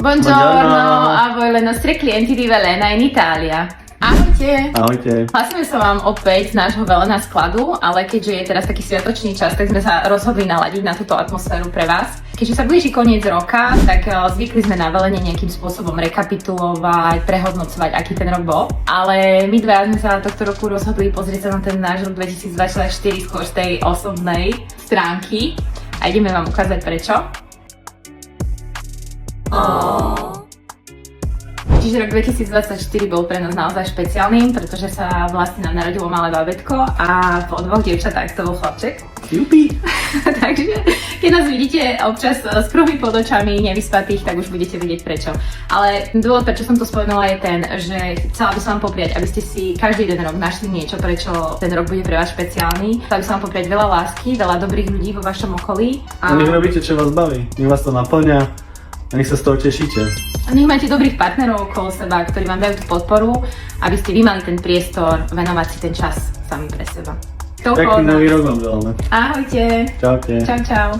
Buongiorno, a voi le nostre clienti di Velena in Italia. Ahojte. Ahojte. Hlasíme sa vám opäť z nášho Velena skladu, ale keďže je teraz taký sviatočný čas, tak sme sa rozhodli naladiť na túto atmosféru pre vás. Keďže sa blíži koniec roka, tak zvykli sme na Velene nejakým spôsobom rekapitulovať, prehodnocovať, aký ten rok bol. Ale my dva sme sa tohto roku rozhodli pozrieť sa na ten náš rok 2024 skôr z tej osobnej stránky a ideme vám ukázať prečo. Čiže rok 2024 bol pre nás naozaj špeciálnym, pretože sa vlastne nám narodilo malé babetko a po dvoch dievčatách to bol chlapček. Jupi. Takže keď nás vidíte občas s kruhmi pod očami, nevyspatých, tak už budete vedieť prečo. Ale dôvod, prečo som to spomenula, je ten, že chcela by som vám popriať, aby ste si každý jeden rok našli niečo, prečo ten rok bude pre vás špeciálny. Chcela by som vám popriať veľa lásky, veľa dobrých ľudí vo vašom okolí. A nech robíte, čo vás baví. Nech vás to naplňa. A nech sa z toho tešíte. A nech máte dobrých partnerov okolo seba, ktorí vám dajú tú podporu, aby ste vy mali ten priestor venovať si ten čas sami pre seba. Pekný nový rok vám želáme. Ahojte. Čaute. Čau, čau.